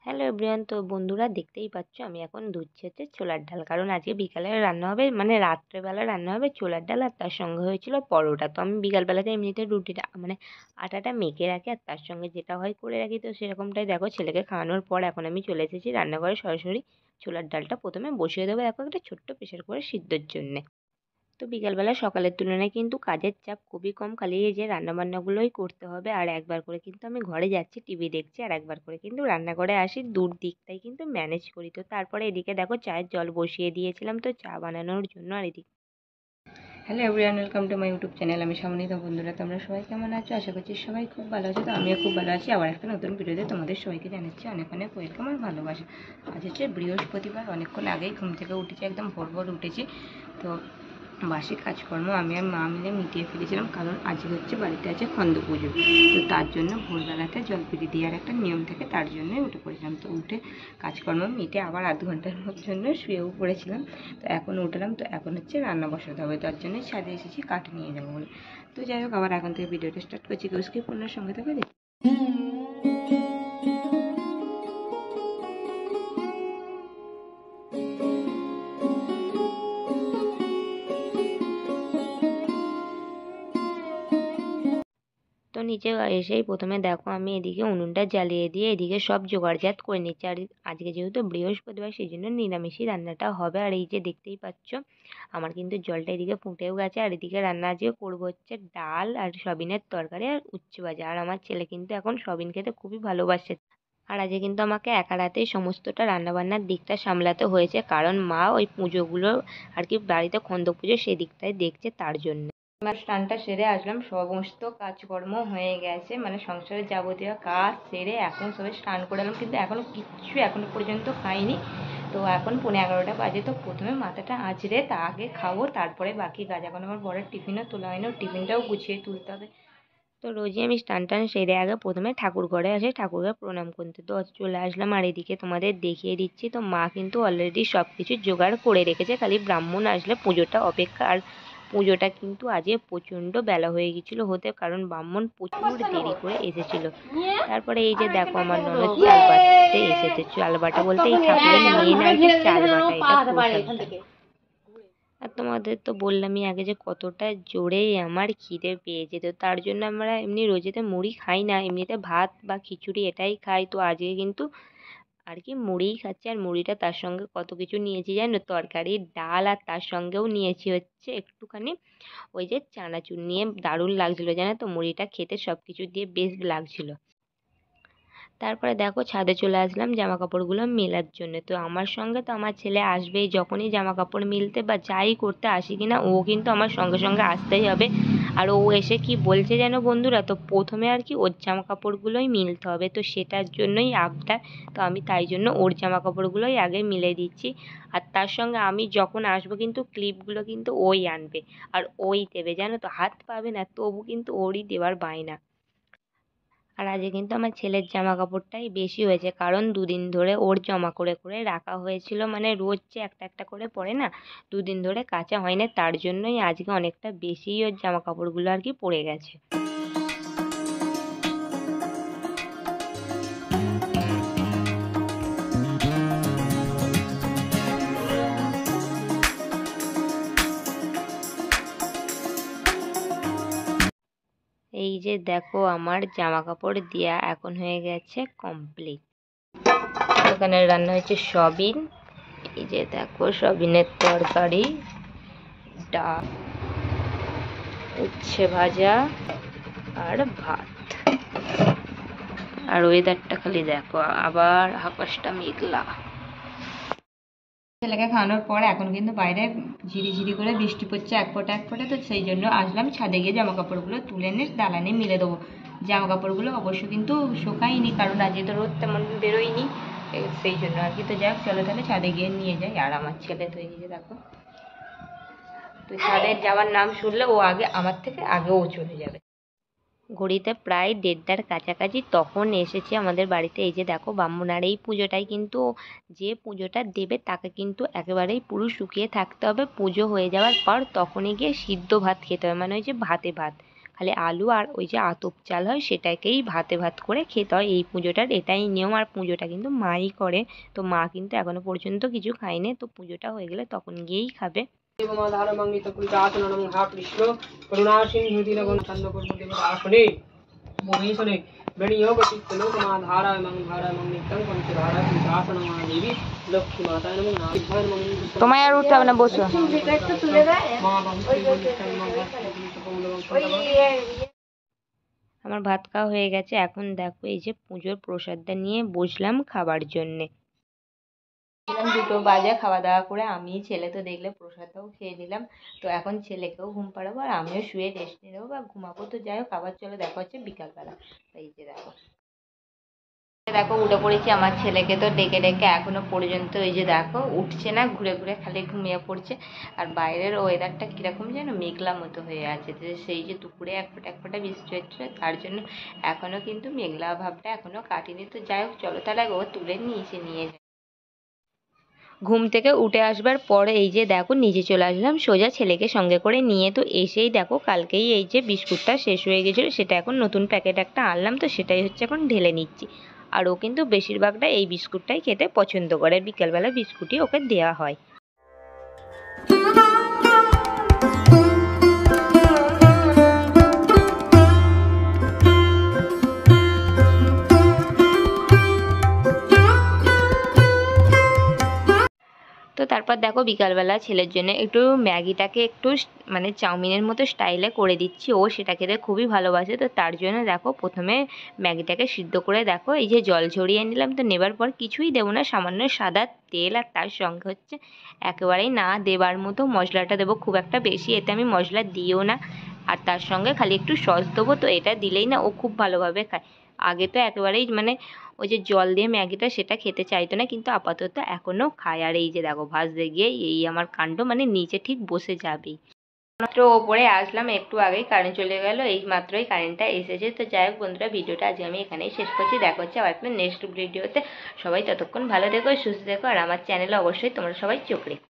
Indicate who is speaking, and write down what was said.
Speaker 1: Hello everyone, তো বন্ধুরা দেখতেই পাচ্ছ আমি এখন ধুচ্ছি হচ্ছে ছোলার ডাল। কারণ আজকে বিকালে রান্না হবে, মানে রাত্রেবেলা রান্না হবে ছোলার ডাল, আর তার সঙ্গে হয়েছিল পরোটা। তো আমি বিকালবেলাতে এমনিতে রুটিটা মানে আটাটা মেখে রাখি আর তার সঙ্গে যেটা হয় করে রাখি। তো সেরকমটাই দেখো, ছেলেকে খাওয়ানোর পর এখন আমি চলে এসেছি রান্নাঘরে সরাসরি। ছোলার ডালটা প্রথমে বসিয়ে দেবো দেখো একটা ছোট্ট প্রেসার করে সিদ্ধর জন্যে। তো বিকালবেলা সকালের তুলনায় কিন্তু কাজের চাপ খুবই কম, খালি এই যে রান্নাবান্নাগুলোই করতে হবে। আর একবার করে কিন্তু আমি ঘরে যাচ্ছি টিভি দেখছি, আর একবার করে কিন্তু রান্নাঘরে আসি, দূর দিকটাই কিন্তু ম্যানেজ করি। তো তারপরে এদিকে দেখো চায়ের জল বসিয়ে দিয়েছিলাম তো চা বানানোর জন্য। আর এদিকে hello everyone, welcome to my YouTube channel. আমি সামনে তো বন্ধুরা, তোমরা সবাই কেমন আছো? আশা করছি সবাই খুব ভালো আছো। তো আমিও খুব ভালো আছি। আবার একটা নতুন ভিডিওতে তোমাদের সবাইকে জানাচ্ছি অনেক অনেক ওয়েলকাম আর ভালোবাসা। আজ হচ্ছে বৃহস্পতিবার, অনেকক্ষণ আগেই ঘুম থেকে উঠেছি, একদম ভোর ভোর উঠেছি। তো বাসি কাজকর্ম আমি আর মা মিলে মিটিয়ে ফেলেছিলাম, কারণ আজকে হচ্ছে বাড়িতে আছে খন্দ পুজো। তো তার জন্য ভোরবেলাতে জল পিড়ি দেওয়ার একটা নিয়ম থাকে, তার জন্যই উঠে পড়েছিলাম। তো উঠে কাজকর্ম মিটে আবার আধ ঘন্টার জন্য শুয়েও পড়েছিলাম। তো এখন উঠলাম, তো এখন হচ্ছে রান্না বসাতে হবে, তার জন্যই ছাদে এসেছি কাঠ নিয়ে যাবো বলে। তো যাই হোক, আবার এখন থেকে ভিডিওটা স্টার্ট করছি। কেউ স্কিপ করলে সঙ্গে থাকবে। তো নিচে এসেই প্রথমে দেখো আমি এদিকে উনুনটা জ্বালিয়ে দিয়ে এদিকে সব জোগাড়জাত করে নিচ্ছি। আর আজকে যেহেতু বৃহস্পতিবার, সেই জন্য নিরামিষই রান্নাটা হবে। আর এই যে দেখতেই পাচ্ছ আমার কিন্তু জলটা এদিকে ফুটেও গেছে। আর এদিকে রান্না আজকে করবো হচ্ছে ডাল আর সয়াবিনের তরকারি আর উচ্ছে ভাজা। আর আমার ছেলে কিন্তু এখন সয়াবিন খেতে খুবই ভালোবাসে। আর আজকে কিন্তু আমাকে একা রাতেই সমস্তটা রান্নাবান্নার দিকটা সামলাতে হয়েছে, কারণ মা ওই পুজোগুলো আর কি বাড়িতে খন্দ পুজো সেই দিকটাই দেখছে, তার জন্য। আমার স্নানটা সেরে আসলাম, সমস্ত কাজকর্ম হয়ে গেছে, মানে সংসারের যাবতীয় কাজ সেরে এখন সবাই স্নান করে এলাম, কিন্তু এখনো পর্যন্ত খাইনি। তো এখন 11:30 বাজে। তো প্রথমে মাথাটা আঁচড়ে তা আগে খাবো, তারপরে বাকি কাজ। এখন আমার বরের টিফিনও তোলা হয়নি, টিফিনটাও গুছিয়ে তুলতে হবে। তো রোজই আমি স্নান টান সেরে আগে প্রথমে ঠাকুর ঘরে আসি, ঠাকুরকে প্রণাম করতে। তো চলে আসলাম, আর এদিকে তোমাদের দেখিয়ে দিচ্ছি। তো মা কিন্তু অলরেডি সব কিছু জোগাড় করে রেখেছে, খালি ব্রাহ্মণ আসলে পুজোটা অপেক্ষা। আর পুজোটা কিন্তু আজকে প্রচণ্ড বেলা হয়ে গেছিলো হতে, কারণ ব্রাহ্মণ প্রচুর দেরি করে এসেছিল। তারপরে এই যে দেখো আমার ননদ চাল বাটতে এসেছে। চাল বাটা বলতে এই ঠাকুরের মেন আর কি চাল বাটা, এটা প্রসাদটা। আর তোমাদের তো বললামই আগে যে কতটা জোরেই আমার খিদে পেয়েছে। তো তার জন্য আমরা এমনি রোজেতে মুড়ি খাই না, এমনিতে ভাত বা খিচুড়ি এটাই খাই। তো আজকে কিন্তু আর কি মুড়িই খাচ্ছি। আর মুড়িটা তার সঙ্গে কত কিছু নিয়েছি জানো, তরকারি ডাল, আর তার সঙ্গেও নিয়েছি হচ্ছে একটুখানি ওই যে চানাচুর, নিয়ে দারুণ লাগছিলো জানো তো মুড়িটা খেতে, সব কিছু দিয়ে বেশ লাগছিলো। তারপরে দেখো ছাদে চলে আসলাম জামা কাপড়গুলো মেলার জন্য। তো আমার সঙ্গে তো আমার ছেলে আসবেই, যখনই জামা কাপড় মিলতে বা যাই করতে আসি কিনা ও কিন্তু আমার সঙ্গে সঙ্গে আসতেই হবে। আর ও এসে কি বলছে যেন বন্ধুরা, তো প্রথমে আর কি ওর জামা কাপড়গুলোই মিলতে হবে, তো সেটার জন্যই আবদার। তো আমি তাই জন্য ওর জামা কাপড়গুলোই আগে মিলে দিচ্ছি। আর তার সঙ্গে আমি যখন আসবো কিন্তু ক্লিপগুলো কিন্তু ওই আনবে আর ওই দেবে, জানো তো হাত পাবে না, তবু কিন্তু ওরই দেওয়ার বায়না। আর আজকে কিন্তু আমার ছেলের জামা কাপড়টাই বেশি হয়েছে, কারণ দুদিন ধরে ওর জমা করে করে রাখা হয়েছিল, মানে রোজ যে একটা একটা করে পরে না, দুদিন ধরে কাচা হয় না, তার জন্যই আজকে অনেকটা বেশিই ওর জামা কাপড়গুলো আর কি পড়ে গেছে। এই যে দেখো আমার জামা কাপড় দেয়া এখন হয়ে গেছে কমপ্লিট। এখানে রান্না হয়েছে সয়াবিন, এই যে দেখো সয়াবিনের তরকারি, ডাল, উচ্ছে ভাজা আর ভাত। আর ওয়েদারটা খালি দেখো, আবার আকাশটা মেঘলা। ছেলেকে খাওয়ানোর পর এখন কিন্তু বাইরে ঝিরিঝিরি করে বৃষ্টি পড়ছে এক ফোঁটা এক ফোঁটা। তো সেই জন্য আসলাম ছাদে গিয়ে জামা কাপড়গুলো তুলে এনে দালানে মিলে দেবো। জামা কাপড়গুলো অবশ্য কিন্তু শুকাইনি, কারণ আজকে তো রোদ তেমন বেরোয়নি, সেই জন্য আর কি। তো যাক চলো তাহলে ছাদে গিয়ে নিয়ে যাই। আর আমার ছেলে তো এই যে দেখো, তো ছাদে যাওয়ার নাম শুনলে ও আগে আমার থেকে আগেও চলে যাবে। ঘড়িতে প্রায় 1:30টার কাছাকাছি তখন এসেছে আমাদের বাড়িতে। এই যে দেখো ব্রাহ্মণ, আর এই পুজোটাই কিন্তু যে পুজোটা দেবে তাকে কিন্তু একেবারেই পুরো শুকিয়ে থাকতে হবে। পুজো হয়ে যাওয়ার পর তখনই গিয়ে সিদ্ধ ভাত খেতে হবে, মানে ওই যে ভাতে ভাত, খালি আলু আর ওই যে আতপ চাল হয় সেটাকেই ভাতে ভাত করে খেতে হয়। এই পুজোটার এটাই নিয়ম, আর পুজোটা কিন্তু মাই করে। তো মা কিন্তু এখনো পর্যন্ত কিছু খায়নি, তো পুজোটা হয়ে গেলে তখন গিয়েই খাবে। তোমায় আর উঠতে হবে না, বসো। আমার ভাত খাওয়া হয়ে গেছে। এখন দেখো এই যে পুজোর প্রসাদটা নিয়ে বসলাম খাবার জন্যে। 2টো বাজে খাওয়া দাওয়া করে আমি ছেলে তো দেখলে প্রসাদটাও খেয়ে নিলাম। তো এখন ছেলেকেও ঘুম পাড়াবো আর আমিও শুয়ে রেস্ট নিয়ে নেবো বা ঘুমাবো। তো যাই হোক, আবার চলো দেখা হচ্ছে বিকালবেলা। এই যে দেখো দেখো উঠে পড়েছি। আমার ছেলেকে তো ডেকে ডেকে এখনো পর্যন্ত এই যে দেখো উঠছে না, ঘুরে ঘুরে খালি ঘুমিয়ে পড়ছে। আর বাইরের ওয়েদারটা কিরকম যেন মেঘলা মতো হয়ে আছে, যে সেই যে দুপুরে এক ফোঁটা বৃষ্টি হচ্ছে, তার জন্য এখনো কিন্তু মেঘলা ভাবটা এখনো কাটেনি। তো যাই হোক চলো তাহলে ও তুলে নিচে নিয়ে যাই। ঘুম থেকে উঠে আসবার পরে এই যে দেখো নিচে চলে আসলাম সোজা ছেলেকে সঙ্গে করে নিয়ে। তো এসেই দেখো কালকেই এই যে বিস্কুটটা শেষ হয়ে গেছিলো, সেটা এখন নতুন প্যাকেট একটা আনলাম, তো সেটাই হচ্ছে এখন ঢেলে নিচ্ছি। আর ও কিন্তু বেশিরভাগটা এই বিস্কুটটাই খেতে পছন্দ করে, বিকেলবেলা বিস্কুটই ওকে দেওয়া হয়। তো তারপর দেখো বিকালবেলা ছেলের জন্য একটু ম্যাগিটাকে একটু মানে চাউমিনের মতো স্টাইলে করে দিচ্ছি। ও সেটা খেতে খুবই ভালোবাসে। তো তার জন্য দেখো প্রথমে ম্যাগিটাকে সিদ্ধ করে দেখো এই যে জল ঝরিয়ে নিলাম। তো নেবার পর কিছুই দেবো না, সামান্য সাদা তেল, আর তার সঙ্গে হচ্ছে একেবারেই না দেবার মতো মশলাটা দেবো, খুব একটা বেশি এতে আমি মশলা দিও না। আর তার সঙ্গে খালি একটু সস দেবো। তো এটা দিলেই না ও খুব ভালোভাবে খায়। আগে তো একেবারেই মানে ওই যে জল দিয়ে ম্যাগিটা সেটা খেতে চাইতো না, কিন্তু আপাতত এখনও খায়। আর এই যে দেখো ভাজতে গিয়ে এই আমার কাণ্ড, মানে নিচে ঠিক বসে যাবেই। মাত্র ওপরে আসলাম একটু আগেই কারেন্ট চলে গেল, এই মাত্রই কারেন্টটা এসেছে। তো যাই হোক বন্ধুরা, ভিডিওটা আজকে আমি এখানেই শেষ করছি। দেখা হচ্ছে আবার একটা নেক্সট ভিডিওতে। সবাই ততক্ষণ ভালো থেকো, সুস্থ থেকো, আর আমার চ্যানেলে অবশ্যই তোমরা সবাই চোখ রেখো।